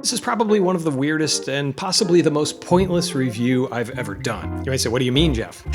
This is probably one of the weirdest and possibly the most pointless review I've ever done. You might say, what do you mean, Jeff?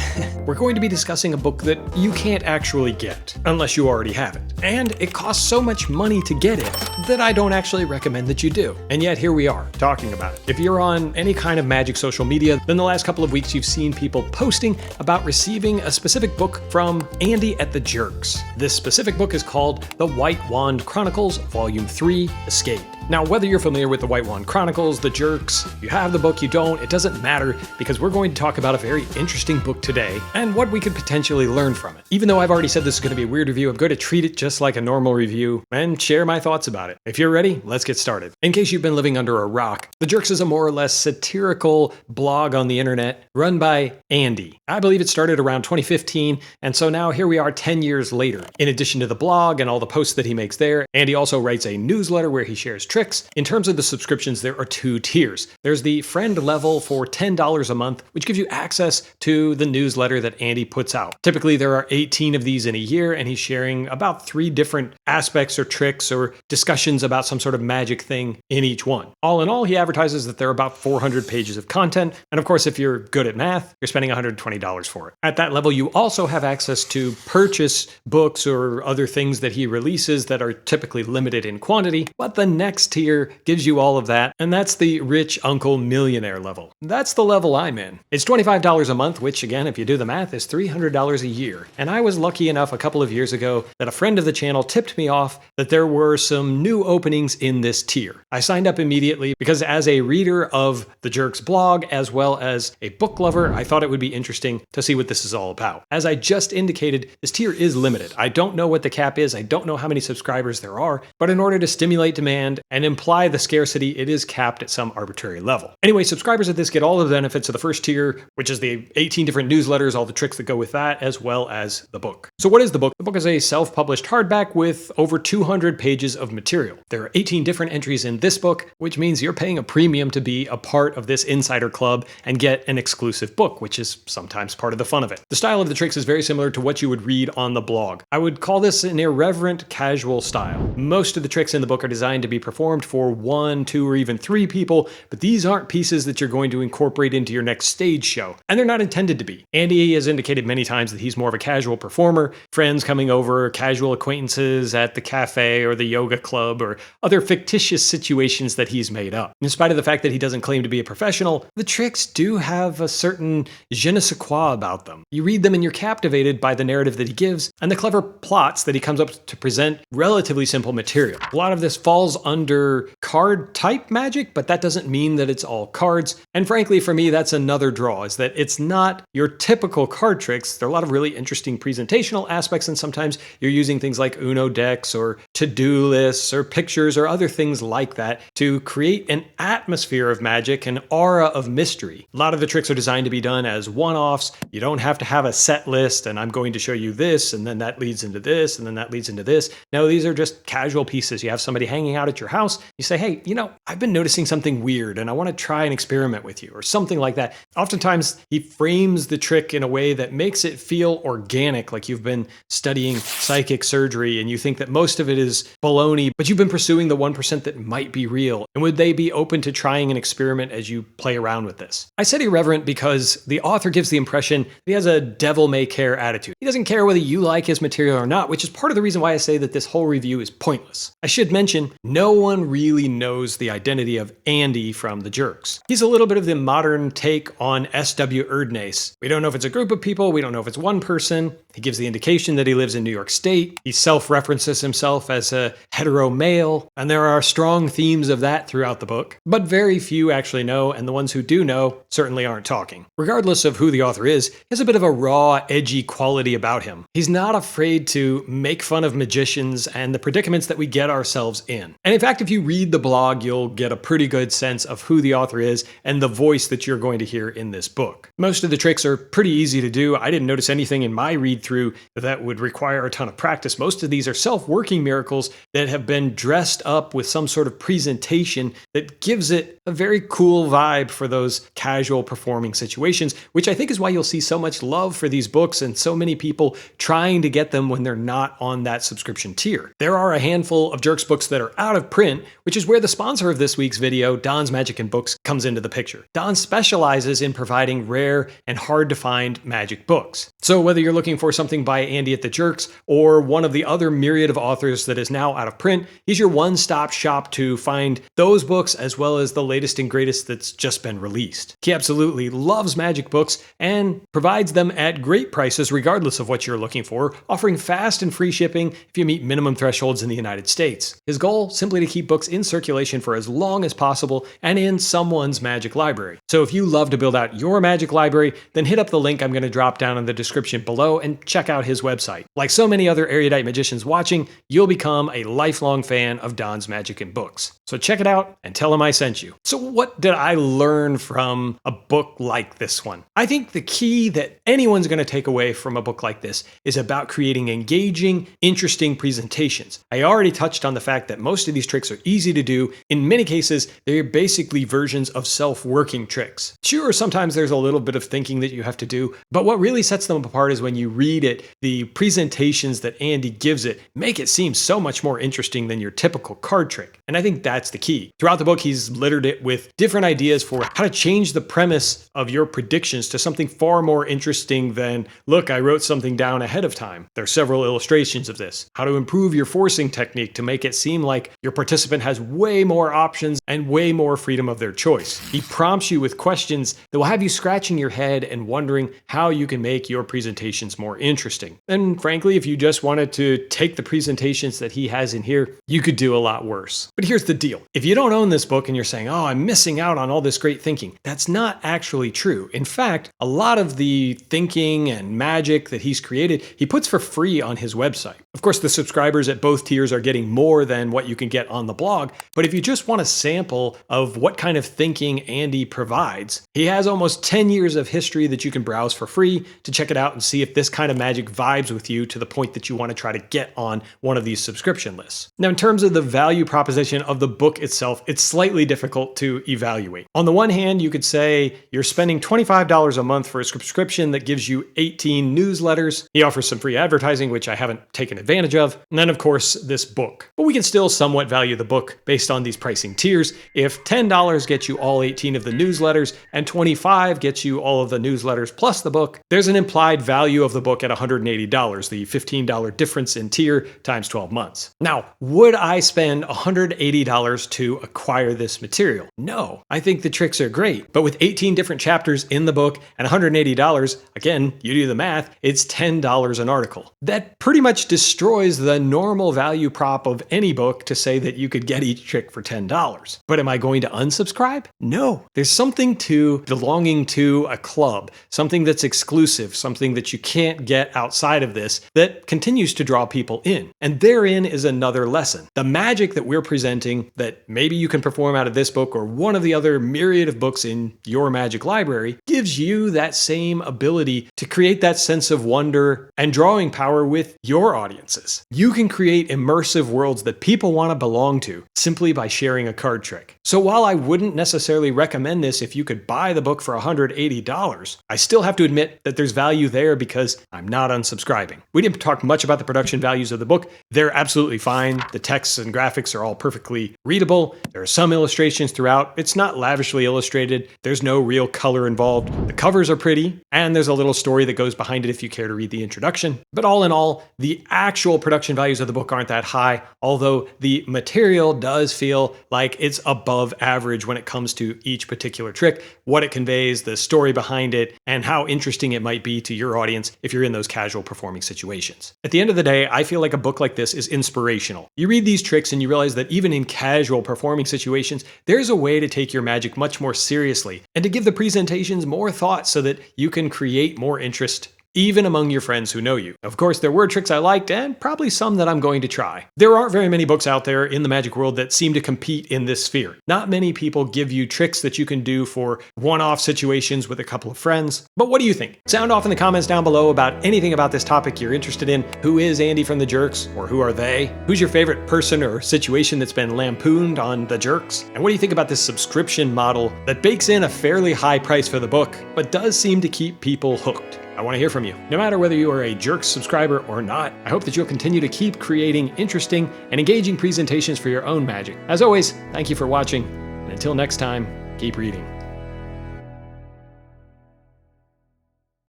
We're going to be discussing a book that you can't actually get, unless you already have it. And it costs so much money to get it that I don't actually recommend that you do. And yet here we are, talking about it. If you're on any kind of magic social media, then the last couple of weeks you've seen people posting about receiving a specific book from Andy at the Jerx. This specific book is called The Wand Chronicles, Volume 3, Escape. Now, whether you're familiar with the Wand Chronicles, the Jerx, you have the book, you don't, it doesn't matter, because we're going to talk about a very interesting book today and what we could potentially learn from it. Even though I've already said this is going to be a weird review, I'm going to treat it just like a normal review and share my thoughts about it. If you're ready, let's get started. In case you've been living under a rock, the Jerx is a more or less satirical blog on the internet run by Andy. I believe it started around 2015, and so now here we are 10 years later. In addition to the blog and all the posts that he makes there, Andy also writes a newsletter where he shares tricks. In terms of the subscriptions, there are two tiers. There's the friend level for $10 a month, which gives you access to the newsletter that Andy puts out. Typically, there are 18 of these in a year, and he's sharing about 3 different aspects or tricks or discussions about some sort of magic thing in each one. All in all, he advertises that there are about 400 pages of content, and of course, if you're good at math, you're spending $120 for it. At that level, you also have access to purchase books or other things that he releases that are typically limited in quantity, but the next tier gives you all of that, and that's the rich uncle millionaire level. That's the level I'm in. It's $25 a month, which again, if you do the math, is $300 a year. And I was lucky enough a couple of years ago that a friend of the channel tipped me off that there were some new openings in this tier. I signed up immediately because as a reader of the Jerx blog, as well as a book lover, I thought it would be interesting to see what this is all about. As I just indicated, this tier is limited. I don't know what the cap is. I don't know how many subscribers there are, but in order to stimulate demand and imply the scarcity, it is capped at some arbitrary level. Anyway, subscribers of this get all of the benefits of the first tier, which is the 18 different newsletters, all the tricks that go with that, as well as the book. So what is the book? The book is a self-published hardback with over 200 pages of material. There are 18 different entries in this book, which means you're paying a premium to be a part of this insider club and get an exclusive book, which is sometimes part of the fun of it. The style of the tricks is very similar to what you would read on the blog. I would call this an irreverent, casual style. Most of the tricks in the book are designed to be performed for 1, 2, or even 3 people, but these aren't pieces that you're going to incorporate into your next stage show, and they're not intended to be. Andy has indicated many times that he's more of a casual performer, friends coming over, casual acquaintances at the cafe or the yoga club, or other fictitious situations that he's made up. In spite of the fact that he doesn't claim to be a professional, the tricks do have a certain je ne sais quoi about them. You read them and you're captivated by the narrative that he gives and the clever plots that he comes up to present relatively simple material. A lot of this falls under card type magic, but that doesn't mean that it's all cards. And frankly, for me, that's another draw, is that it's not your typical card tricks. There are a lot of really interesting presentational aspects, and sometimes you're using things like Uno decks or to-do lists or pictures or other things like that to create an atmosphere of magic, an aura of mystery. A lot of the tricks are designed to be done as one-offs. You don't have to have a set list, and I'm going to show you this, and then that leads into this, and then that leads into this. No, these are just casual pieces. You have somebody hanging out at your house. You say, hey, I've been noticing something weird and I want to try and experiment with you, or something like that. Oftentimes, he frames the trick in a way that makes it feel organic, like you've been studying psychic surgery and you think that most of it is baloney, but you've been pursuing the 1% that might be real. And would they be open to trying an experiment as you play around with this? I said irreverent because the author gives the impression that he has a devil-may-care attitude. He doesn't care whether you like his material or not, which is part of the reason why I say that this whole review is pointless. I should mention, no one really knows the identity of Andy from the Jerx. He's a little bit of the modern take on S.W. Erdnase. We don't know if it's a group of people, we don't know if it's one person. He gives the indication that he lives in New York State. He self-references himself as a hetero male, and there are strong themes of that throughout the book. But very few actually know, and the ones who do know certainly aren't talking. Regardless of who the author is, he has a bit of a raw, edgy quality about him. He's not afraid to make fun of magicians and the predicaments that we get ourselves in. And in fact, if you read the blog, you'll get a pretty good sense of who the author is and the voice that you're going to hear in this book. Most of the tricks are pretty easy to do. I didn't notice anything in my read through that would require a ton of practice. Most of these are self-working miracles that have been dressed up with some sort of presentation that gives it a very cool vibe for those casual performing situations, which I think is why you'll see so much love for these books and so many people trying to get them when they're not on that subscription tier. There are a handful of Jerx books that are out of print print, which is where the sponsor of this week's video, Don's Magic and Books, comes into the picture. Don specializes in providing rare and hard-to-find magic books. So whether you're looking for something by Andy at the Jerx or one of the other myriad of authors that is now out of print, he's your one-stop shop to find those books as well as the latest and greatest that's just been released. He absolutely loves magic books and provides them at great prices regardless of what you're looking for, offering fast and free shipping if you meet minimum thresholds in the United States. His goal, simply to keep books in circulation for as long as possible and in someone's magic library. So if you love to build out your magic library, then hit up the link I'm going to drop down in the description below and check out his website. Like so many other erudite magicians watching, you'll become a lifelong fan of Don's Magic and Books. So check it out and tell him I sent you. So what did I learn from a book like this one? I think the key that anyone's going to take away from a book like this is about creating engaging, interesting presentations. I already touched on the fact that most of these tricks are easy to do. In many cases, they're basically versions of self-working tricks. Sure, sometimes there's a little bit of thinking that you have to do, but what really sets them apart is when you read it, the presentations that Andy gives it make it seem so much more interesting than your typical card trick. And I think that's the key. Throughout the book, he's littered it with different ideas for how to change the premise of your predictions to something far more interesting than, look, I wrote something down ahead of time. There are several illustrations of this. How to improve your forcing technique to make it seem like your participant has way more options and way more freedom of their choice. He prompts you with questions that will have you scratching your head and wondering how you can make your presentations more interesting. And frankly, if you just wanted to take the presentations that he has in here, you could do a lot worse. But here's the deal. If you don't own this book and you're saying, oh, I'm missing out on all this great thinking, that's not actually true. In fact, a lot of the thinking and magic that he's created, he puts for free on his website. Of course, the subscribers at both tiers are getting more than what you can get on the blog, but if you just want a sample of what kind of thinking Andy provides, he has almost 10 years of history that you can browse for free to check it out and see if this kind of magic vibes with you to the point that you want to try to get on one of these subscription lists. Now, in terms of the value proposition of the book itself, it's slightly difficult to evaluate. On the one hand, you could say you're spending $25 a month for a subscription that gives you 18 newsletters. He offers some free advertising, which I haven't taken advantage of. And then, of course, this book. But we can still somewhat value the book based on these pricing tiers. If $10 gets you all 18 of the newsletters and $25 gets you all of the newsletters plus the book, there's an implied value of the book at $180, the $15 difference in tier times 12 months. Now, would I spend $180 to acquire this material? No. I think the tricks are great, but with 18 different chapters in the book and $180, again, you do the math, it's $10 an article. That pretty much destroys the normal value prop of any book to say that you could get each trick for $10. But am I going to unsubscribe? No. There's something to belonging to a club, something that's exclusive, something that you can't get outside of this that continues to draw people in. And therein is another lesson. The magic that we're presenting that maybe you can perform out of this book or one of the other myriad of books in your magic library gives you that same ability to create that sense of wonder and drawing power with your audiences. You can create immersive worlds that people want to belong to simply by sharing a card trick. So while I wouldn't necessarily recommend this if you could buy the book for $180, I still have to admit that there's value there because I'm not unsubscribing. We didn't talk much about the production values of the book. They're absolutely fine. The texts and graphics are all perfectly readable. There are some illustrations throughout. It's not lavishly illustrated. There's no real color involved. The covers are pretty, and there's a little story that goes behind it if you care to read the introduction. But all in all, the actual production values of the book aren't that high, although the material does feel like it's above average when it comes to each particular trick, what it conveys, the story behind it, and how interesting it might be to your audience if you're in those casual performing situations. At the end of the day, I feel like a book like this is inspirational. You read these tricks and you realize that even in casual performing situations, there's a way to take your magic much more seriously and to give the presentations more thought so that you can create more interest even among your friends who know you. Of course, there were tricks I liked and probably some that I'm going to try. There aren't very many books out there in the magic world that seem to compete in this sphere. Not many people give you tricks that you can do for one-off situations with a couple of friends. But what do you think? Sound off in the comments down below about anything about this topic you're interested in. Who is Andy from the Jerx, or who are they? Who's your favorite person or situation that's been lampooned on the Jerx? And what do you think about this subscription model that bakes in a fairly high price for the book, but does seem to keep people hooked? I want to hear from you. No matter whether you are a Jerx subscriber or not, I hope that you'll continue to keep creating interesting and engaging presentations for your own magic. As always, thank you for watching, and until next time, keep reading.